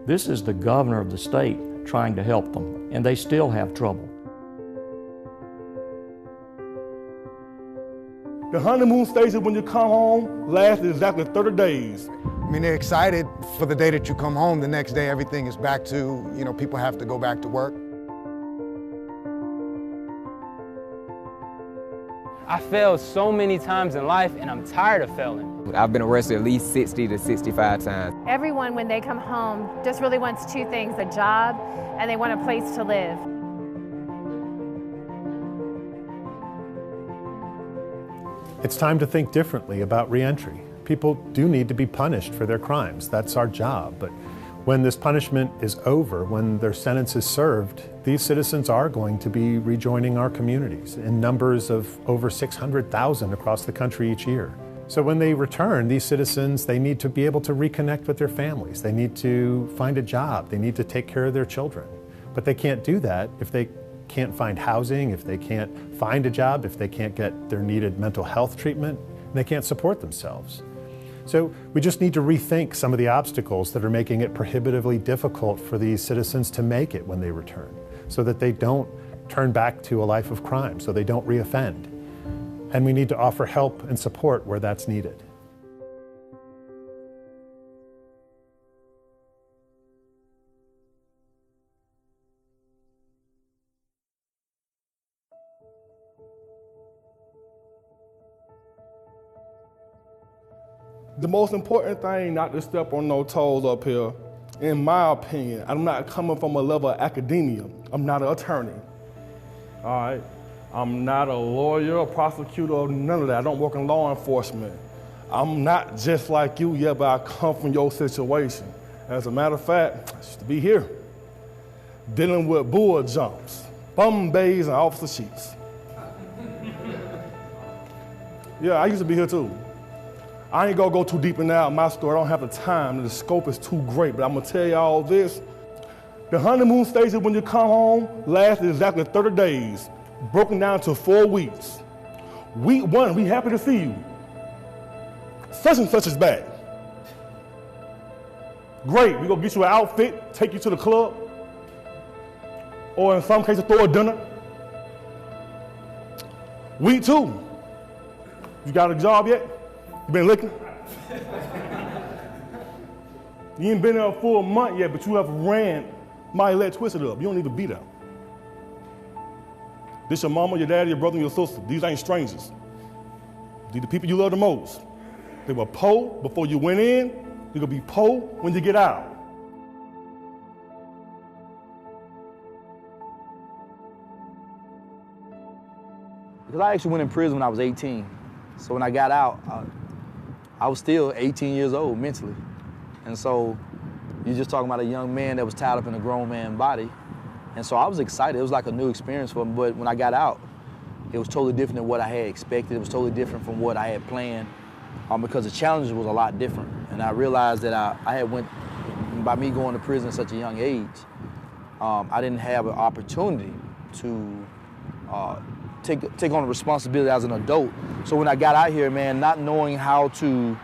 This is the governor of the state trying to help them, and they still have trouble. The honeymoon stage when you come home lasts exactly 30 days. I mean, they're excited for the day that you come home. The next day, everything is back to, people have to go back to work. I failed so many times in life, and I'm tired of failing. I've been arrested at least 60 to 65 times. Everyone, when they come home, just really wants two things: a job, and they want a place to live. It's time to think differently about reentry. People do need to be punished for their crimes. That's our job. But when this punishment is over, when their sentence is served, these citizens are going to be rejoining our communities in numbers of over 600,000 across the country each year. So when they return, these citizens, they need to be able to reconnect with their families. They need to find a job. They need to take care of their children. But they can't do that if they can't find housing, if they can't find a job, if they can't get their needed mental health treatment, and they can't support themselves. So we just need to rethink some of the obstacles that are making it prohibitively difficult for these citizens to make it when they return, so that they don't turn back to a life of crime, so they don't reoffend. And we need to offer help and support where that's needed. The most important thing, not to step on no toes up here, in my opinion. I'm not coming from a level of academia. I'm not an attorney, all right? I'm not a lawyer, a prosecutor, none of that. I don't work in law enforcement. I'm not just like you, yeah, but I come from your situation. As a matter of fact, I used to be here, dealing with bull jumps, bum bays, and officer sheets. Yeah, I used to be here too. I ain't gonna go too deep in that my story. I don't have the time. The scope is too great, but I'm gonna tell you all this. The honeymoon stage when you come home lasts exactly 30 days, broken down to 4 weeks. Week 1, we happy to see you. Such and such is back. Great, we gonna get you an outfit, take you to the club, or in some cases throw a dinner. Week 2, you got a job yet? You been looking? You ain't been there a full month yet, but you have ran my leg twisted up. You don't even be there. This your mama, your daddy, your brother, and your sister. These ain't strangers. These the people you love the most. They were poor before you went in. You're gonna be poor when you get out. Because I actually went in prison when I was 18. So when I got out, I was still 18 years old mentally. And so you're just talking about a young man that was tied up in a grown man's body. And so I was excited. It was like a new experience for me. But when I got out, it was totally different than what I had expected. It was totally different from what I had planned because the challenges was a lot different. And I realized that I had went, by me going to prison at such a young age, I didn't have an opportunity to take on the responsibility as an adult. So when I got out here, man, not knowing how to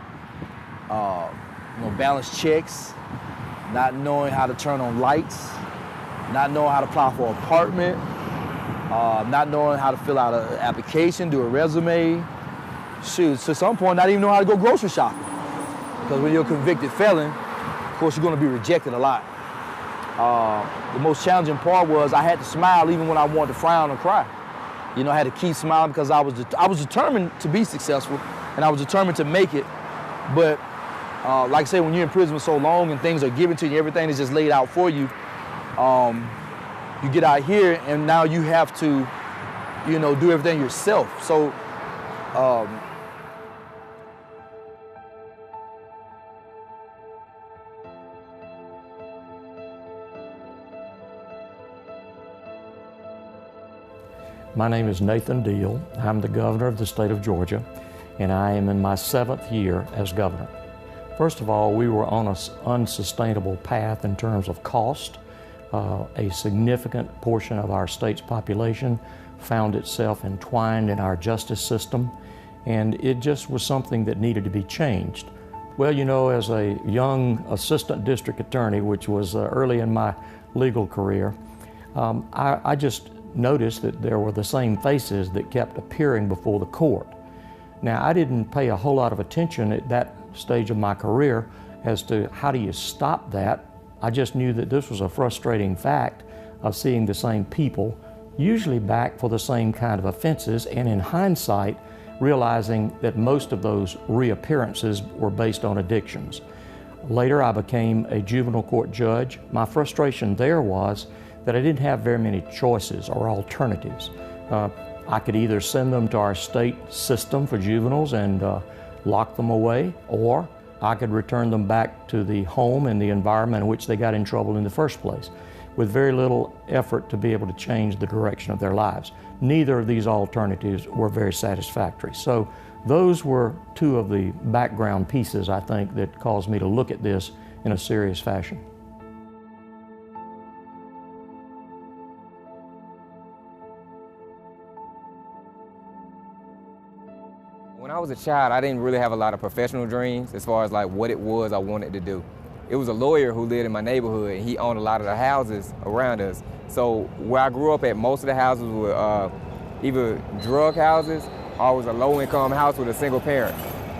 balance checks, not knowing how to turn on lights, not knowing how to apply for an apartment, not knowing how to fill out an application, do a resume. Shoot, to some point, not even know how to go grocery shopping. Because when you're a convicted felon, of course, you're gonna be rejected a lot. The most challenging part was I had to smile even when I wanted to frown or cry. You know, I had to keep smiling because I was determined to be successful and I was determined to make it. But like I say, when you're in prison for so long and things are given to you, everything is just laid out for you, you get out here and now you have to, do everything yourself. So, My name is Nathan Deal. I'm the governor of the state of Georgia, and I am in my 7th year as governor. First of all, we were on an unsustainable path in terms of cost. A significant portion of our state's population found itself entwined in our justice system, and it just was something that needed to be changed. Well, you know, as a young assistant district attorney, which was early in my legal career, I just noticed that there were the same faces that kept appearing before the court. Now, I didn't pay a whole lot of attention at that stage of my career as to how do you stop that. I just knew that this was a frustrating fact of seeing the same people, usually back for the same kind of offenses, and in hindsight, realizing that most of those reappearances were based on addictions. Later, I became a juvenile court judge. My frustration there was that I didn't have very many choices or alternatives. I could either send them to our state system for juveniles and lock them away, or I could return them back to the home and the environment in which they got in trouble in the first place, with very little effort to be able to change the direction of their lives. Neither of these alternatives were very satisfactory. So those were two of the background pieces, I think, that caused me to look at this in a serious fashion. When I was a child, I didn't really have a lot of professional dreams as far as like what it was I wanted to do. It was a lawyer who lived in my neighborhood, and he owned a lot of the houses around us. So where I grew up at, most of the houses were either drug houses or was a low-income house with a single parent.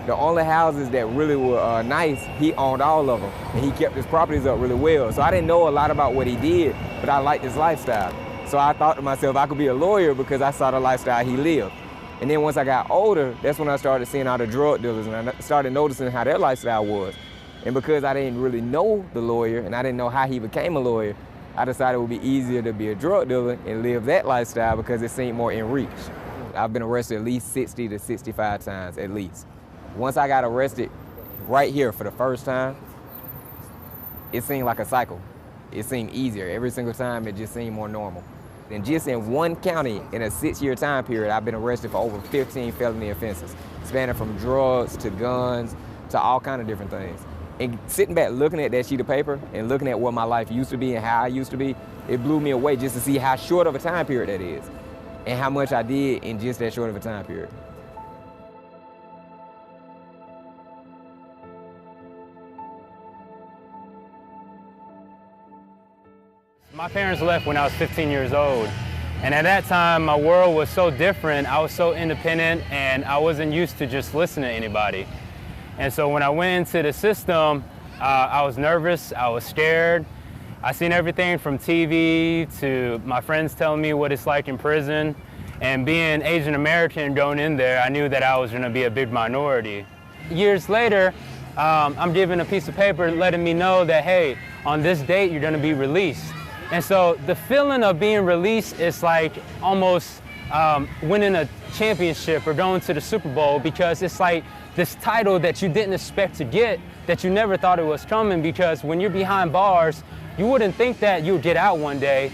The only houses that really were nice, he owned all of them, and he kept his properties up really well. So I didn't know a lot about what he did, but I liked his lifestyle. So I thought to myself I could be a lawyer because I saw the lifestyle he lived. And then once I got older, that's when I started seeing all the drug dealers, and I started noticing how their lifestyle was. And because I didn't really know the lawyer and I didn't know how he became a lawyer, I decided it would be easier to be a drug dealer and live that lifestyle because it seemed more in reach. I've been arrested at least 60 to 65 times, at least. Once I got arrested right here for the first time, it seemed like a cycle. It seemed easier. Every single time it just seemed more normal. And just in one county, in a 6-year time period, I've been arrested for over 15 felony offenses, spanning from drugs to guns to all kinds of different things. And sitting back looking at that sheet of paper and looking at what my life used to be and how I used to be, it blew me away just to see how short of a time period that is and how much I did in just that short of a time period. My parents left when I was 15 years old. And at that time, my world was so different. I was so independent, and I wasn't used to just listening to anybody. And so when I went into the system, I was nervous, I was scared. I seen everything from TV to my friends telling me what it's like in prison. And being Asian American going in there, I knew that I was gonna be a big minority. Years later, I'm given a piece of paper letting me know that, hey, on this date, you're gonna be released. And so the feeling of being released is like almost winning a championship or going to the Super Bowl, because it's like this title that you didn't expect to get, that you never thought it was coming, because when you're behind bars, you wouldn't think that you would get out one day.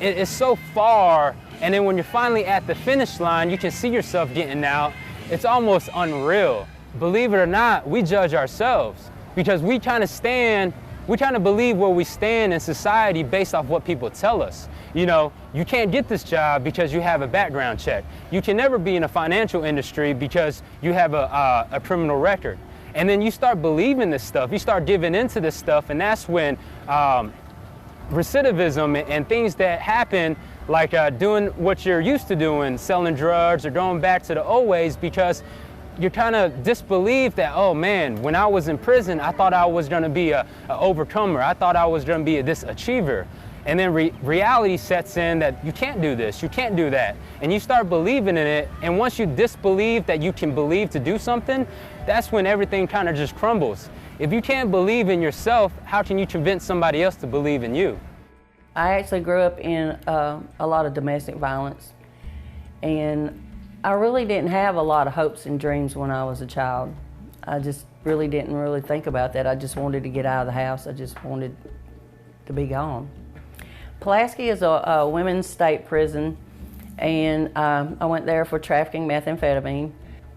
It's so far, and then when you're finally at the finish line, you can see yourself getting out. It's almost unreal. Believe it or not, we judge ourselves because we kind of believe where we stand in society based off what people tell us. You know, you can't get this job because you have a background check. You can never be in a financial industry because you have a criminal record. And then you start believing this stuff, you start giving into this stuff, and that's when recidivism and things that happen, like doing what you're used to doing, selling drugs or going back to the old ways, because you're kind of disbelieve that, oh man, when I was in prison, I thought I was gonna be a overcomer. I thought I was gonna be this achiever. And then reality sets in that you can't do this, you can't do that. And you start believing in it, and once you disbelieve that you can believe to do something, that's when everything kind of just crumbles. If you can't believe in yourself, how can you convince somebody else to believe in you? I actually grew up in a lot of domestic violence, and I really didn't have a lot of hopes and dreams when I was a child. I just really didn't think about that. I just wanted to get out of the house. I just wanted to be gone. Pulaski is a women's state prison, and I went there for trafficking methamphetamine.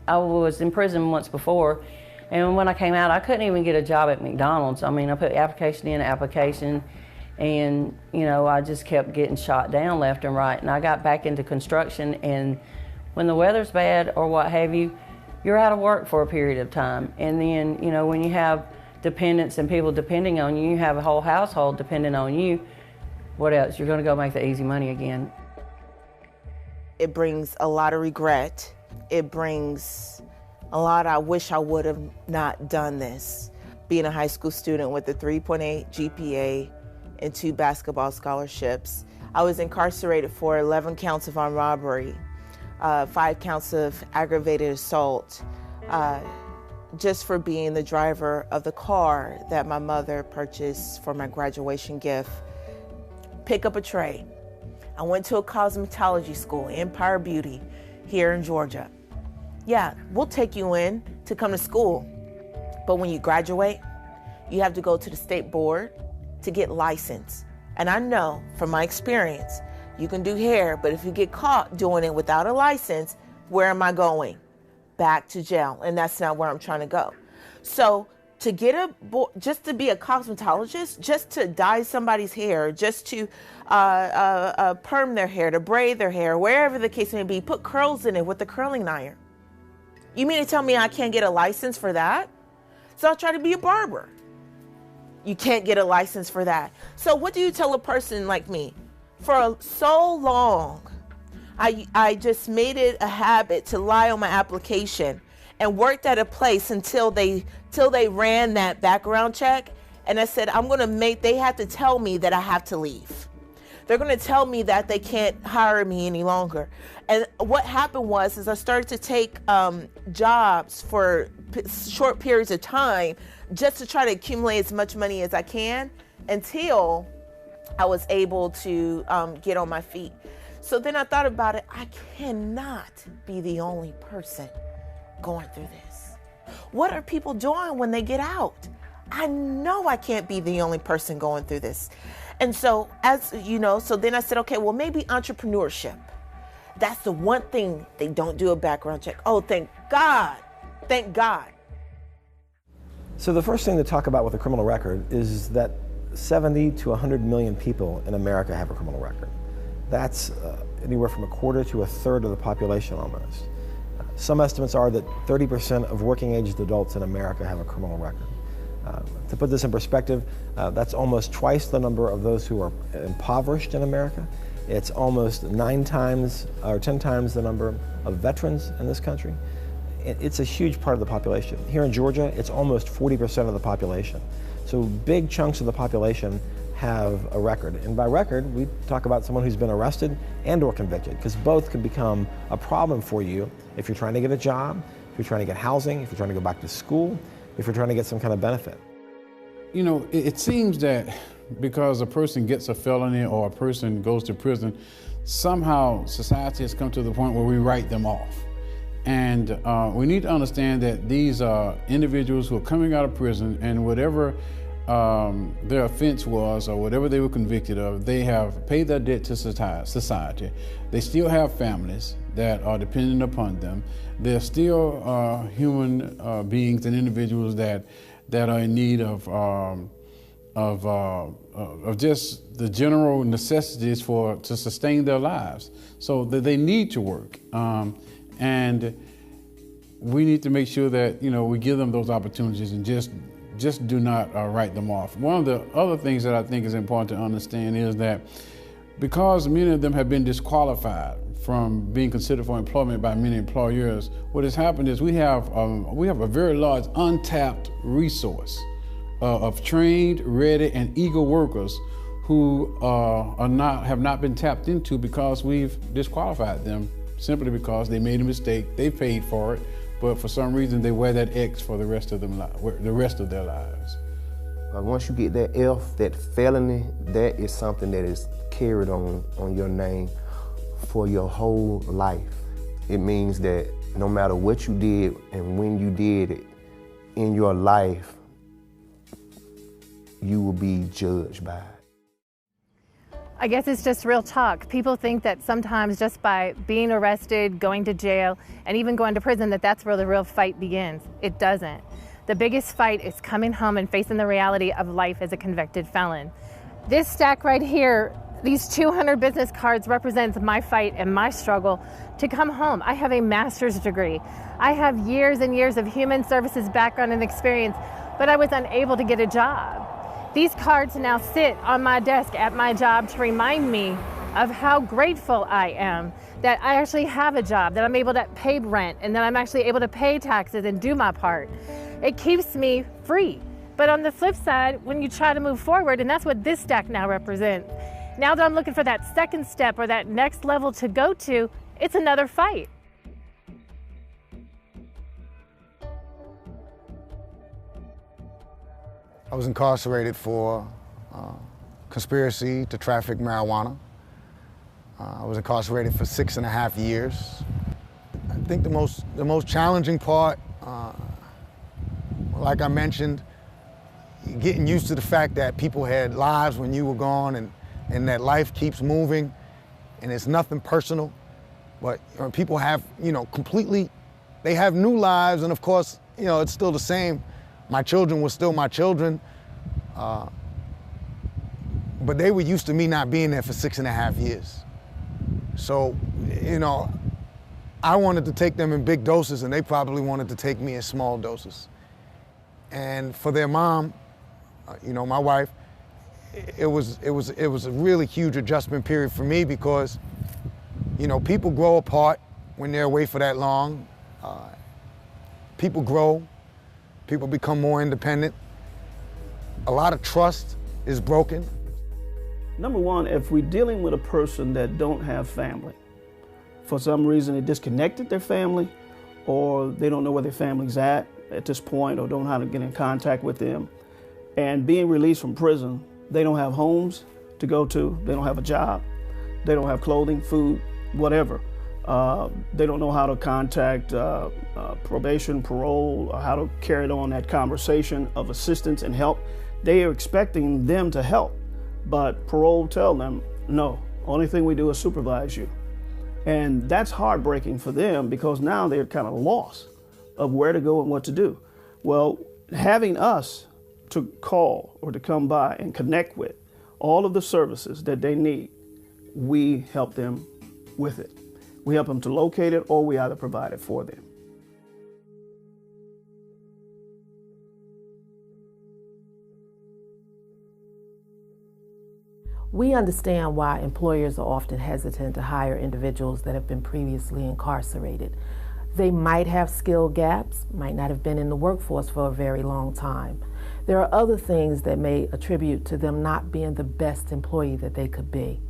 I was in prison once before, and when I came out, I couldn't even get a job at McDonald's. I mean, I put application, and you know, I just kept getting shot down left and right. And I got back into construction, and when the weather's bad or what have you, you're out of work for a period of time. And then, you know, when you have dependents and people depending on you, you have a whole household depending on you, what else? You're going to go make the easy money again. It brings a lot of regret. It brings a lot of, I wish I would have not done this. Being a high school student with a 3.8 GPA and 2 basketball scholarships, I was incarcerated for 11 counts of armed robbery, 5 counts of aggravated assault, just for being the driver of the car that my mother purchased for my graduation gift. Pick up a tray. I went to a cosmetology school, Empire Beauty, here in Georgia. Yeah, we'll take you in to come to school, but when you graduate, you have to go to the state board to get licensed. And I know from my experience, you can do hair, but if you get caught doing it without a license, where am I going? Back to jail, and that's not where I'm trying to go. So to get just to be a cosmetologist, just to dye somebody's hair, just to perm their hair, to braid their hair, wherever the case may be, put curls in it with the curling iron. You mean to tell me I can't get a license for that? So I'll try to be a barber. You can't get a license for that. So what do you tell a person like me? For so long, I just made it a habit to lie on my application and worked at a place until they ran that background check. And I said, they have to tell me that I have to leave. They're going to tell me that they can't hire me any longer. And what happened was I started to take jobs for short periods of time just to try to accumulate as much money as I can until I was able to get on my feet. So then I thought about it. I cannot be the only person going through this. What are people doing when they get out? I know I can't be the only person going through this. And so, so then I said, okay, well, maybe entrepreneurship. That's the one thing they don't do a background check. Oh, thank God. Thank God. So the first thing to talk about with a criminal record is that 70 to 100 million people in America have a criminal record. That's anywhere from a quarter to a third of the population almost. Some estimates are that 30% of working-aged adults in America have a criminal record. To put this in perspective, that's almost twice the number of those who are impoverished in America. It's almost 9 times or 10 times the number of veterans in this country. It's a huge part of the population. Here in Georgia, it's almost 40% of the population. So big chunks of the population have a record. And by record, we talk about someone who's been arrested and or convicted, because both can become a problem for you if you're trying to get a job, if you're trying to get housing, if you're trying to go back to school, if you're trying to get some kind of benefit. You know, it seems that because a person gets a felony or a person goes to prison, somehow society has come to the point where we write them off. And we need to understand that these are individuals who are coming out of prison, and whatever their offense was or whatever they were convicted of, they have paid their debt to society. They still have families that are dependent upon them. They're still human beings and individuals that are in need of just the general necessities to sustain their lives. So that they need to work. And we need to make sure that, we give them those opportunities and just do not write them off. One of the other things that I think is important to understand is that because many of them have been disqualified from being considered for employment by many employers, what has happened is we have a very large untapped resource of trained, ready, and eager workers who have not been tapped into because we've disqualified them simply because they made a mistake, they paid for it, but for some reason they wear that X for the rest of their lives. Once you get that F, that felony, that is something that is carried on your name for your whole life. It means that no matter what you did and when you did it in your life, you will be judged by it. I guess it's just real talk. People think that sometimes just by being arrested, going to jail, and even going to prison, that's where the real fight begins. It doesn't. The biggest fight is coming home and facing the reality of life as a convicted felon. This stack right here, These 200 business cards represents my fight and my struggle to come home. I have a master's degree. I have years and years of human services background and experience, but I was unable to get a job. These cards now sit on my desk at my job to remind me of how grateful I am that I actually have a job, that I'm able to pay rent, and that I'm actually able to pay taxes and do my part. It keeps me free. But on the flip side, when you try to move forward, and that's what this stack now represents, now that I'm looking for that second step or that next level to go to, it's another fight. I was incarcerated for conspiracy to traffic marijuana. I was incarcerated for 6.5 years. I think the most challenging part, like I mentioned, getting used to the fact that people had lives when you were gone, and that life keeps moving, and it's nothing personal. But people have, they have new lives, and of course, it's still the same. My children were still my children, but they were used to me not being there for 6.5 years. So, I wanted to take them in big doses, and they probably wanted to take me in small doses. And for their mom, my wife, it was a really huge adjustment period for me because, people grow apart when they're away for that long. People grow, people become more independent. A lot of trust is broken. Number one, if we're dealing with a person that don't have family, for some reason they disconnected their family, or they don't know where their family's at this point, or don't know how to get in contact with them, and being released from prison, they don't have homes to go to, they don't have a job, they don't have clothing, food, whatever. They don't know how to contact probation, parole, or how to carry on that conversation of assistance and help. They are expecting them to help, but parole tell them, no, only thing we do is supervise you. And that's heartbreaking for them because now they're kind of lost of where to go and what to do. Well, having us to call or to come by and connect with all of the services that they need, we help them with it. We help them to locate it, or we either provide it for them. We understand why employers are often hesitant to hire individuals that have been previously incarcerated. They might have skill gaps, might not have been in the workforce for a very long time. There are other things that may attribute to them not being the best employee that they could be.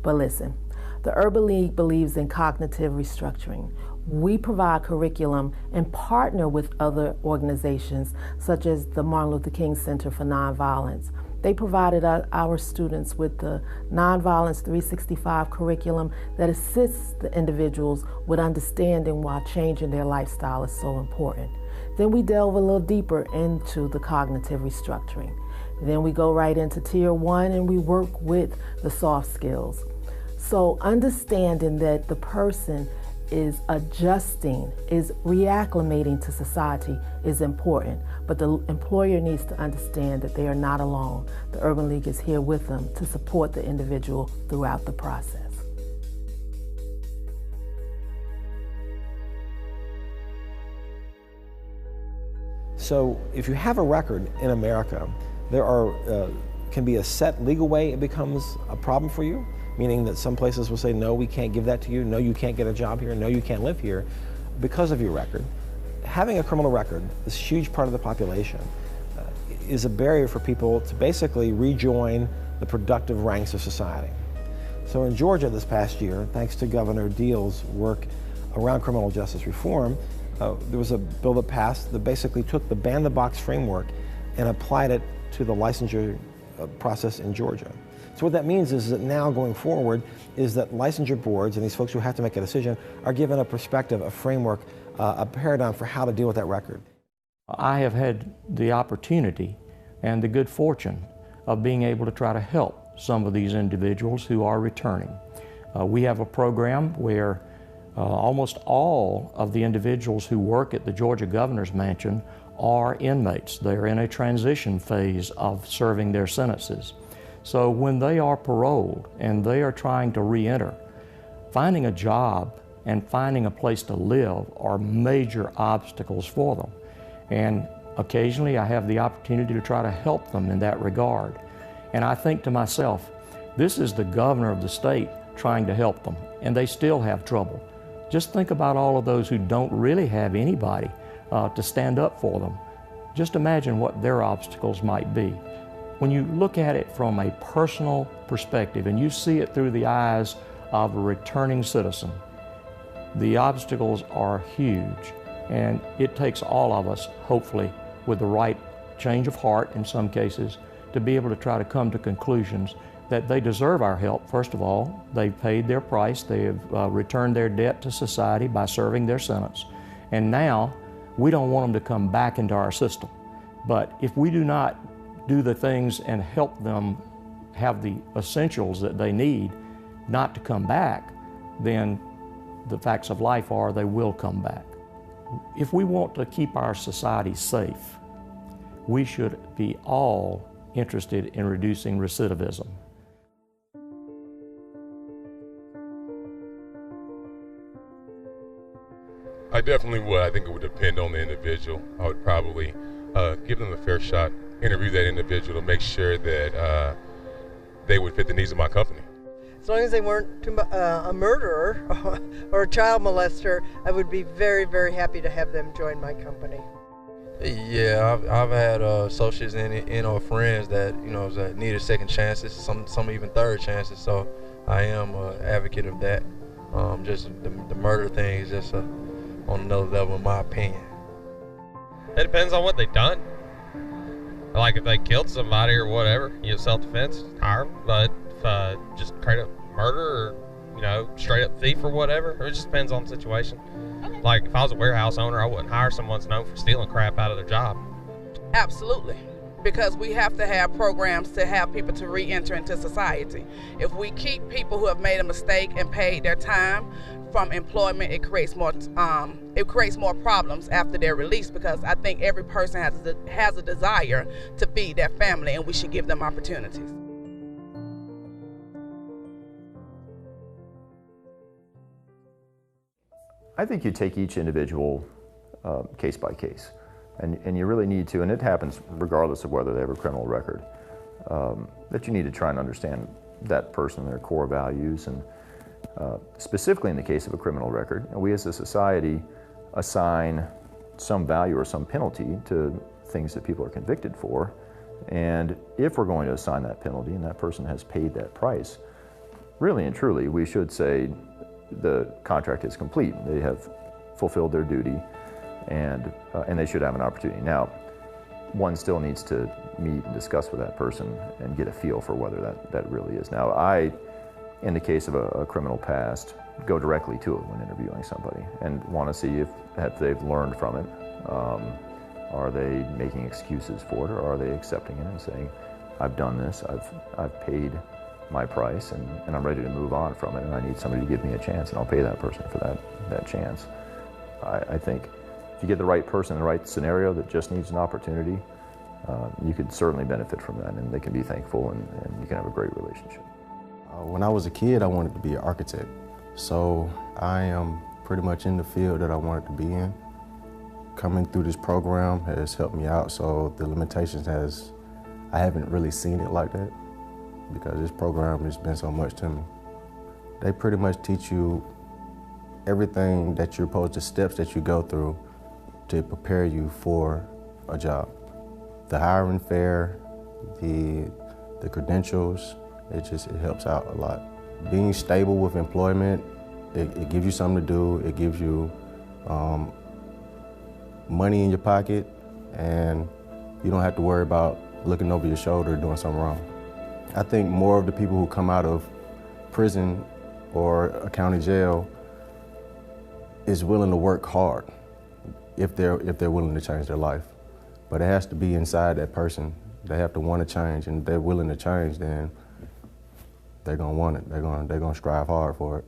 But listen, the Urban League believes in cognitive restructuring. We provide curriculum and partner with other organizations such as the Martin Luther King Center for Nonviolence. They provided our students with the Nonviolence 365 curriculum that assists the individuals with understanding why changing their lifestyle is so important. Then we delve a little deeper into the cognitive restructuring. Then we go right into Tier 1 and we work with the soft skills. So understanding that the person is adjusting, is reacclimating to society is important, but the employer needs to understand that they are not alone. The Urban League is here with them to support the individual throughout the process. So if you have a record in America, there can be a set legal way it becomes a problem for you, meaning that some places will say, no, we can't give that to you, no, you can't get a job here, no, you can't live here because of your record. Having a criminal record, this huge part of the population, is a barrier for people to basically rejoin the productive ranks of society. So in Georgia this past year, thanks to Governor Deal's work around criminal justice reform, there was a bill that passed that basically took the ban-the-box framework and applied it to the licensure process in Georgia. So what that means is that now going forward is that licensure boards and these folks who have to make a decision are given a perspective, a framework, a paradigm for how to deal with that record. I have had the opportunity and the good fortune of being able to try to help some of these individuals who are returning. We have a program where almost all of the individuals who work at the Georgia Governor's Mansion are inmates. They're in a transition phase of serving their sentences. So when they are paroled and they are trying to re-enter, finding a job and finding a place to live are major obstacles for them. And occasionally I have the opportunity to try to help them in that regard. And I think to myself, this is the governor of the state trying to help them, and they still have trouble. Just think about all of those who don't really have anybody to stand up for them. Just imagine what their obstacles might be. When you look at it from a personal perspective and you see it through the eyes of a returning citizen, the obstacles are huge, and it takes all of us, hopefully, with the right change of heart in some cases, to be able to try to come to conclusions that they deserve our help. First of all, they've paid their price, they have returned their debt to society by serving their sentence, and now we don't want them to come back into our system. But if we do not do the things and help them have the essentials that they need not to come back, then the facts of life are they will come back. If we want to keep our society safe, we should be all interested in reducing recidivism. I definitely would. I think it would depend on the individual. I would probably give them a fair shot, interview that individual to make sure that they would fit the needs of my company. As long as they weren't a murderer or a child molester, I would be very, very happy to have them join my company. Yeah, I've had associates and friends that that needed second chances, some even third chances. So I am an advocate of that. Just the murder thing is just on another level, in my opinion. It depends on what they've done. Like if they killed somebody or whatever, self-defense, hire them. But just straight up murder or straight up thief or whatever, it just depends on the situation. Like if I was a warehouse owner, I wouldn't hire someone that's known for stealing crap out of their job. Absolutely, because we have to have programs to have people to re-enter into society. If we keep people who have made a mistake and paid their time from employment, it creates more problems after they're released, because I think every person has a desire to feed their family, and we should give them opportunities. I think you take each individual case by case, and you really need to, and it happens regardless of whether they have a criminal record, that you need to try and understand that person, their core values, and specifically in the case of a criminal record, we as a society assign some value or some penalty to things that people are convicted for, and if we're going to assign that penalty and that person has paid that price, really and truly we should say the contract is complete. They have fulfilled their duty, and they should have an opportunity. Now, one still needs to meet and discuss with that person and get a feel for whether that really is. Now, I, in the case of a criminal past, go directly to it when interviewing somebody and want to see if they've learned from it. Are they making excuses for it, or are they accepting it and saying, I've done this, I've paid my price, and I'm ready to move on from it, and I need somebody to give me a chance, and I'll pay that person for that chance. I think if you get the right person in the right scenario that just needs an opportunity, you could certainly benefit from that, and they can be thankful, and you can have a great relationship. When I was a kid, I wanted to be an architect, so I am pretty much in the field that I wanted to be in. Coming through this program has helped me out, so the limitations I haven't really seen it like that, because this program has been so much to me. They pretty much teach you everything that you're supposed to, steps that you go through to prepare you for a job. The hiring fair, the credentials, it helps out a lot. Being stable with employment, it gives you something to do, it gives you money in your pocket, and you don't have to worry about looking over your shoulder or doing something wrong. I think more of the people who come out of prison or a county jail is willing to work hard if they're willing to change their life. But it has to be inside that person. They have to want to change, and if they're willing to change, then they're gonna want it. They're gonna strive hard for it.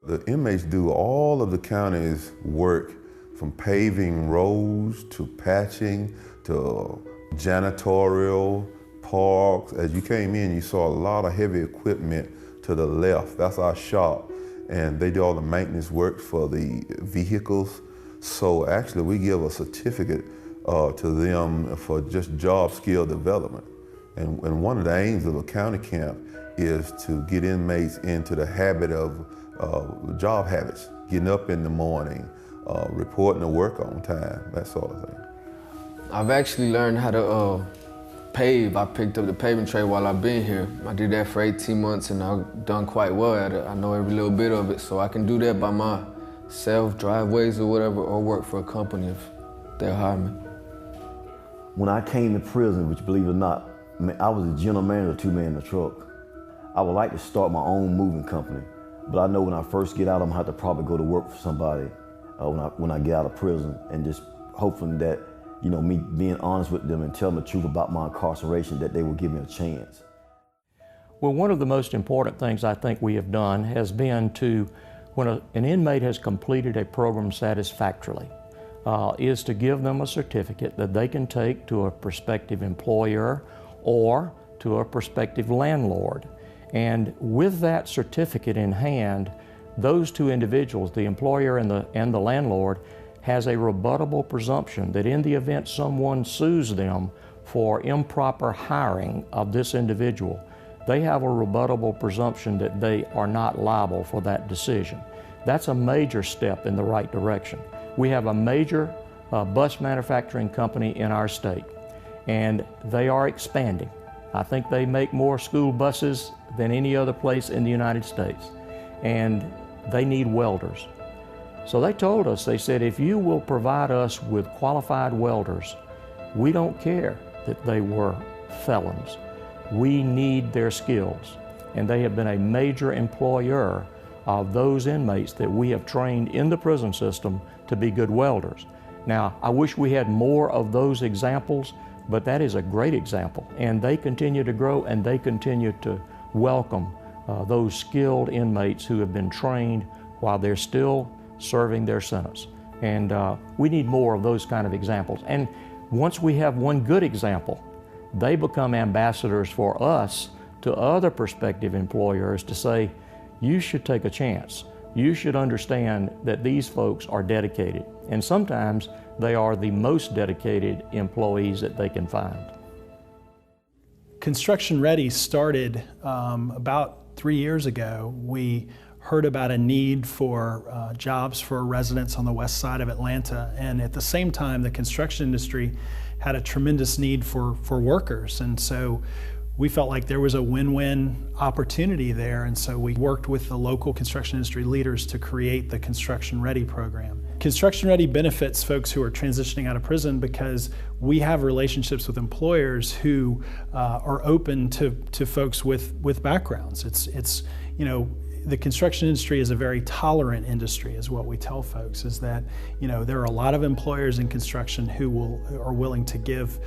The inmates do all of the county's work, from paving roads to patching to janitorial, parks. As you came in, you saw a lot of heavy equipment to the left. That's our shop. And they do all the maintenance work for the vehicles. So actually we give a certificate to them for just job skill development. And one of the aims of a county camp is to get inmates into the habit of job habits, getting up in the morning, reporting to work on time, that sort of thing. I've actually learned how to pave. I picked up the paving trade while I've been here. I did that for 18 months and I've done quite well at it. I know every little bit of it, so I can do that by myself, driveways or whatever, or work for a company if they'll hire me. When I came to prison, which believe it or not, I was a general manager, 2-man in the truck. I would like to start my own moving company, but I know when I first get out, I'm gonna have to probably go to work for somebody when I get out of prison, and just hoping that, you know, me being honest with them and telling the truth about my incarceration, that they will give me a chance. Well, one of the most important things I think we have done has been to, when an inmate has completed a program satisfactorily, is to give them a certificate that they can take to a prospective employer or to a prospective landlord. And with that certificate in hand, those two individuals, the employer and the landlord, has a rebuttable presumption that in the event someone sues them for improper hiring of this individual, they have a rebuttable presumption that they are not liable for that decision. That's a major step in the right direction. We have a major bus manufacturing company in our state, and they are expanding. I think they make more school buses than any other place in the United States, and they need welders. So they told us, they said, if you will provide us with qualified welders, we don't care that they were felons. We need their skills. And they have been a major employer of those inmates that we have trained in the prison system to be good welders. Now, I wish we had more of those examples, but that is a great example. And they continue to grow, and they continue to welcome those skilled inmates who have been trained while they're still serving their sentence. And we need more of those kind of examples. And once we have one good example, they become ambassadors for us to other prospective employers to say, you should take a chance. You should understand that these folks are dedicated. And sometimes they are the most dedicated employees that they can find. Construction Ready started about 3 years ago. We heard about a need for jobs for residents on the west side of Atlanta, and at the same time the construction industry had a tremendous need for workers, and so we felt like there was a win-win opportunity there, and so we worked with the local construction industry leaders to create the Construction Ready program. Construction Ready benefits folks who are transitioning out of prison because we have relationships with employers who are open to folks with backgrounds. It's you know, the construction industry is a very tolerant industry, is what we tell folks, is that, you know, there are a lot of employers in construction who are willing to give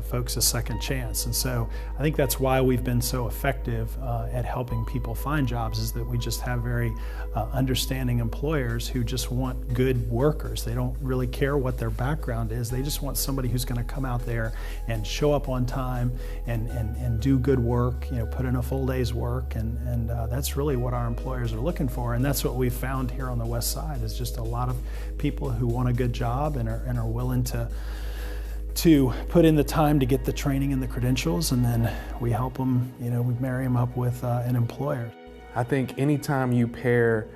folks a second chance. And so I think that's why we've been so effective at helping people find jobs, is that we just have very understanding employers who just want good workers. They don't really care what their background is. They just want somebody who's going to come out there and show up on time and do good work, you know, put in a full day's work. And that's really what our employers are looking for. And that's what we've found here on the west side, is just a lot of people who want a good job and are willing to put in the time to get the training and the credentials, and then we help them, you know, we marry them up with an employer. I think anytime you pair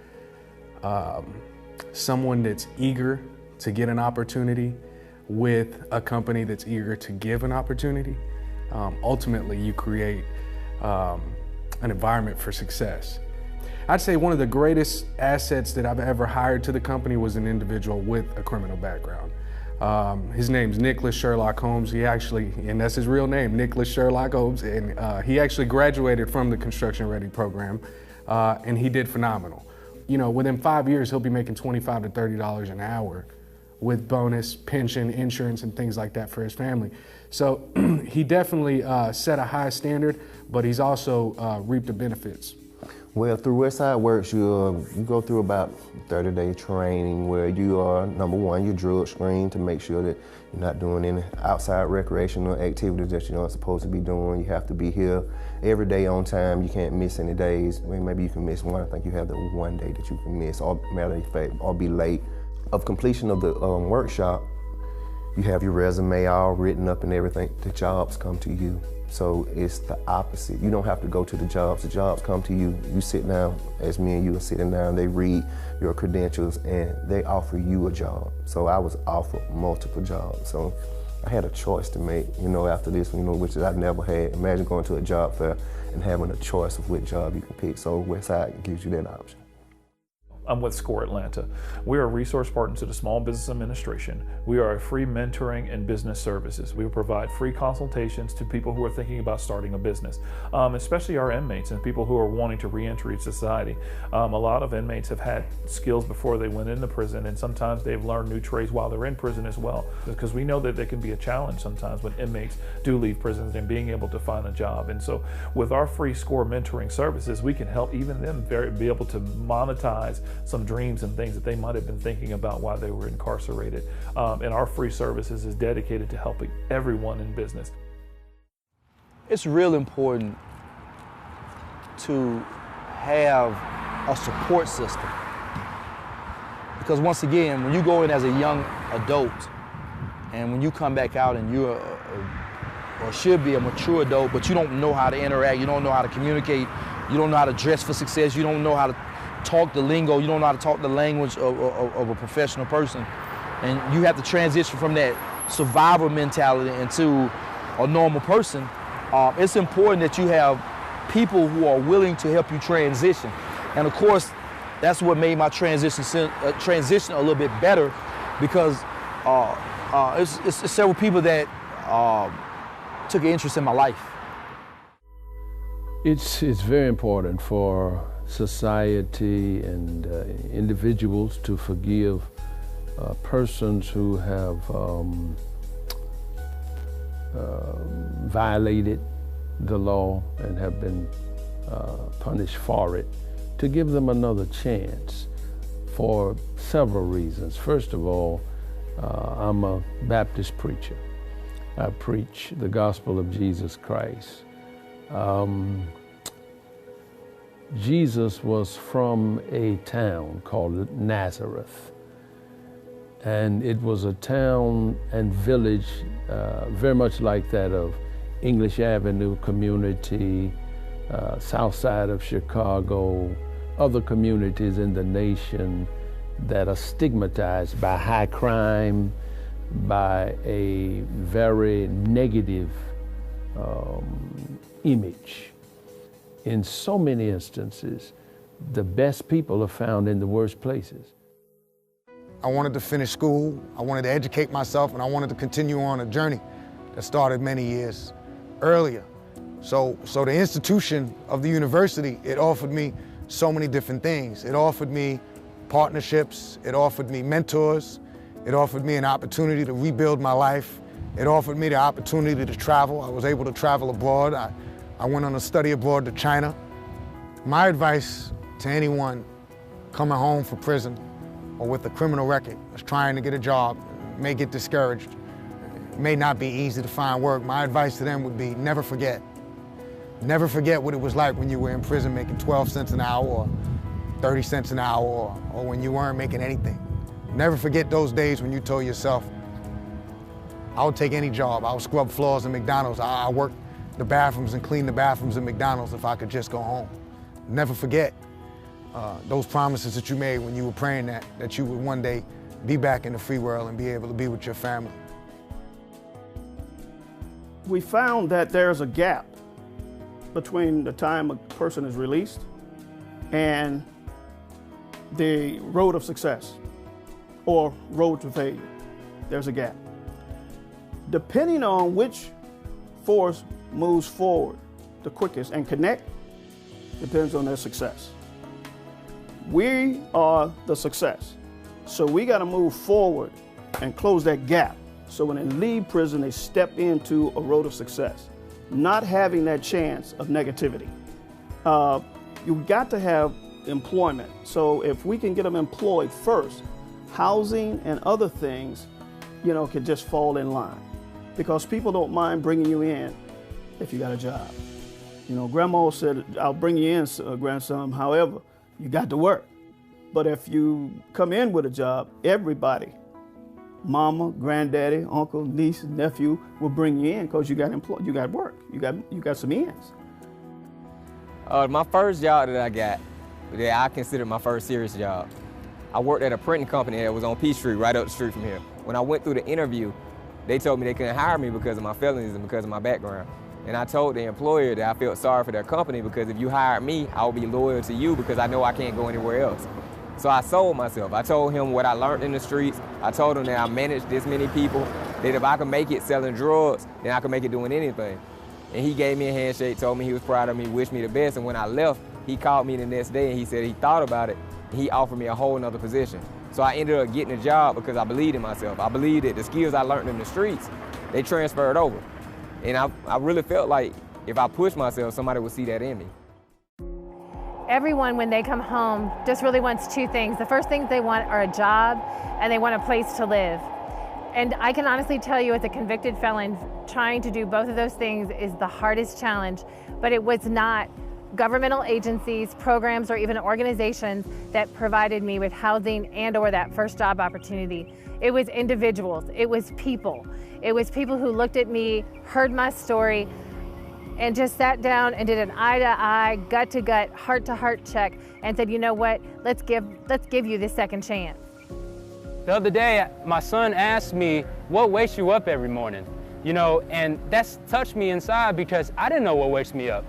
someone that's eager to get an opportunity with a company that's eager to give an opportunity, ultimately you create an environment for success. I'd say one of the greatest assets that I've ever hired to the company was an individual with a criminal background. His name's Nicholas Sherlock Holmes. He actually, and that's his real name, Nicholas Sherlock Holmes, and he actually graduated from the Construction Ready program, and he did phenomenal. You know, within 5 years, he'll be making $25 to $30 an hour with bonus, pension, insurance, and things like that for his family. So he definitely set a high standard, but he's also reaped the benefits. Well, through Westside Works, you go through about 30-day training where you are, number one, you're drug screened to make sure that you're not doing any outside recreational activities that you're not supposed to be doing. You have to be here every day on time. You can't miss any days. I mean, maybe you can miss one. I think you have the one day that you can miss, or matter of fact, or be late. Of completion of the workshop, you have your resume all written up and everything. The jobs come to you. So it's the opposite. You don't have to go to the jobs come to you. You sit down, as me and you are sitting down, they read your credentials and they offer you a job. So I was offered multiple jobs. So I had a choice to make, after this, which I've never had. Imagine going to a job fair and having a choice of what job you can pick. So Westside gives you that option. I'm with SCORE Atlanta. We are a resource partner to the Small Business Administration. We are a free mentoring and business services. We provide free consultations to people who are thinking about starting a business, especially our inmates and people who are wanting to re-enter society. A lot of inmates have had skills before they went into prison, and sometimes they've learned new trades while they're in prison as well, because we know that there can be a challenge sometimes when inmates do leave prisons and being able to find a job. And so with our free SCORE mentoring services, we can help even them be able to monetize some dreams and things that they might have been thinking about while they were incarcerated. And our free services is dedicated to helping everyone in business. It's real important to have a support system. Because once again, when you go in as a young adult, and when you come back out and you're or should be a mature adult, but you don't know how to interact, you don't know how to communicate, you don't know how to dress for success, you don't know how to talk the lingo, you don't know how to talk the language of a professional person. And you have to transition from that survivor mentality into a normal person. It's important that you have people who are willing to help you transition. And of course, that's what made my transition a little bit better, because it's several people that took an interest in my life. It's very important for society and individuals to forgive persons who have violated the law and have been punished for it, to give them another chance for several reasons. First of all, I'm a Baptist preacher. I preach the gospel of Jesus Christ. Jesus was from a town called Nazareth, and it was a town and village very much like that of English Avenue community, south side of Chicago, other communities in the nation that are stigmatized by high crime, by a very negative image. In so many instances, the best people are found in the worst places. I wanted to finish school, I wanted to educate myself, and I wanted to continue on a journey that started many years earlier. So the institution of the university, it offered me so many different things. It offered me partnerships, it offered me mentors, it offered me an opportunity to rebuild my life. It offered me the opportunity to travel. I was able to travel abroad. I went on a study abroad to China. My advice to anyone coming home from prison or with a criminal record is trying to get a job, may get discouraged, it may not be easy to find work. My advice to them would be never forget. Never forget what it was like when you were in prison making 12 cents an hour or 30 cents an hour or when you weren't making anything. Never forget those days when you told yourself, I would take any job. I would scrub floors in McDonald's. I worked the bathrooms and clean the bathrooms in McDonald's if I could just go home. Never forget those promises that you made when you were praying that you would one day be back in the free world and be able to be with your family. We found that there's a gap between the time a person is released and the road of success or road to failure. There's a gap. Depending on which force moves forward the quickest and connect, depends on their success. We are the success. So we got to move forward and close that gap. So when they leave prison, they step into a road of success, not having that chance of negativity. You've got to have employment. So if we can get them employed first, housing and other things, can just fall in line. Because people don't mind bringing you in if you got a job. Grandma said, I'll bring you in, grandson, however, you got to work. But if you come in with a job, everybody, mama, granddaddy, uncle, niece, nephew will bring you in because you got employed, you got work, you got some ends. My first job that I got, that I consider my first serious job, I worked at a printing company that was on P Street, right up the street from here. When I went through the interview, they told me they couldn't hire me because of my felonies and because of my background. And I told the employer that I felt sorry for their company because if you hired me, I would be loyal to you because I know I can't go anywhere else. So I sold myself. I told him what I learned in the streets. I told him that I managed this many people, that if I could make it selling drugs, then I could make it doing anything. And he gave me a handshake, told me he was proud of me, wished me the best. And when I left, he called me the next day and he said he thought about it. And he offered me a whole nother position. So I ended up getting a job because I believed in myself. I believed that the skills I learned in the streets, they transferred over. And I really felt like if I pushed myself, somebody would see that in me. Everyone, when they come home, just really wants two things. The first things they want are a job and they want a place to live. And I can honestly tell you, as a convicted felon, trying to do both of those things is the hardest challenge. But it was not governmental agencies, programs, or even organizations that provided me with housing and or that first job opportunity. It was individuals, it was people. It was people who looked at me, heard my story, and just sat down and did an eye-to-eye, gut-to-gut, heart-to-heart check and said, you know what, let's give you this second chance. The other day, my son asked me, what wakes you up every morning? And that's touched me inside because I didn't know what wakes me up.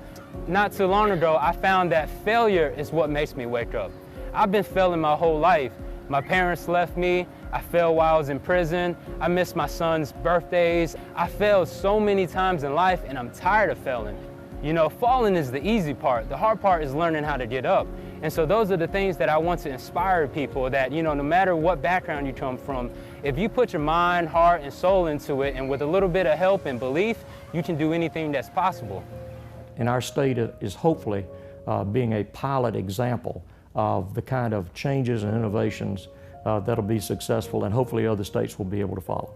Not too long ago, I found that failure is what makes me wake up. I've been failing my whole life. My parents left me. I failed while I was in prison. I missed my son's birthdays. I failed so many times in life and I'm tired of failing. Falling is the easy part. The hard part is learning how to get up. And so those are the things that I want to inspire people that, no matter what background you come from, if you put your mind, heart, and soul into it, and with a little bit of help and belief, you can do anything that's possible. And our state is hopefully being a pilot example of the kind of changes and innovations that'll be successful, and hopefully other states will be able to follow.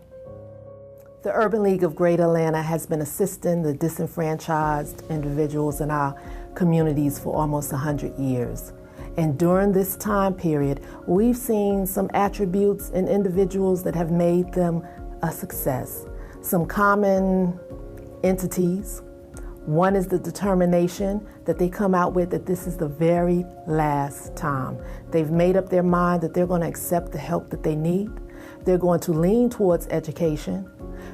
The Urban League of Greater Atlanta has been assisting the disenfranchised individuals in our communities for almost 100 years. And during this time period, we've seen some attributes in individuals that have made them a success. Some common entities. One is the determination that they come out with that this is the very last time. They've made up their mind that they're going to accept the help that they need. They're going to lean towards education.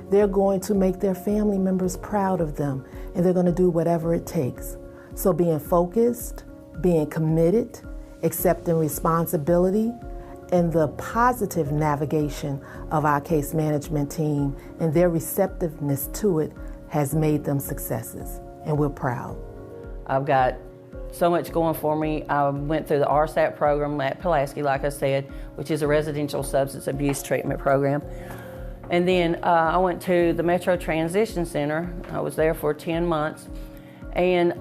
They're going to make their family members proud of them, and they're going to do whatever it takes. So being focused, being committed, accepting responsibility, and the positive navigation of our case management team and their receptiveness to it has made them successes, and we're proud. I've got so much going for me. I went through the RSAT program at Pulaski, like I said, which is a residential substance abuse treatment program. And then I went to the Metro Transition Center. I was there for 10 months. And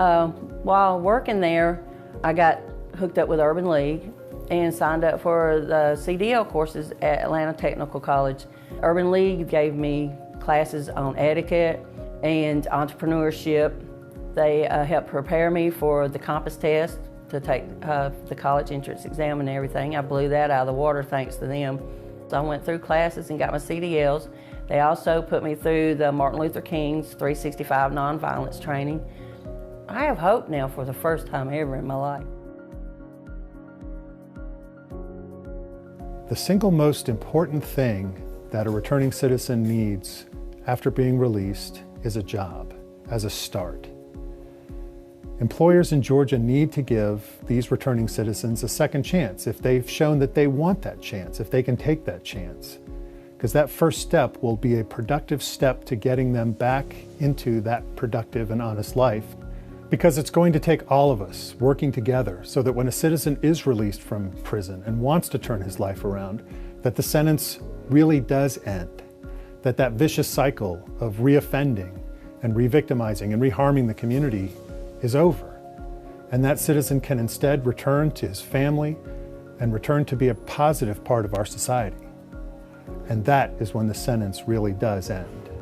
while working there, I got hooked up with Urban League and signed up for the CDL courses at Atlanta Technical College. Urban League gave me classes on etiquette and entrepreneurship. They helped prepare me for the compass test to take the college entrance exam and everything. I blew that out of the water thanks to them. So I went through classes and got my CDLs. They also put me through the Martin Luther King's 365 nonviolence training. I have hope now for the first time ever in my life. The single most important thing that a returning citizen needs after being released is a job as a start. Employers in Georgia need to give these returning citizens a second chance if they've shown that they want that chance, if they can take that chance. Because that first step will be a productive step to getting them back into that productive and honest life. Because it's going to take all of us working together so that when a citizen is released from prison and wants to turn his life around, that the sentence really does end. That vicious cycle of reoffending and re-victimizing and reharming the community is over. and that citizen can instead return to his family and return to be a positive part of our society. And that is when the sentence really does end.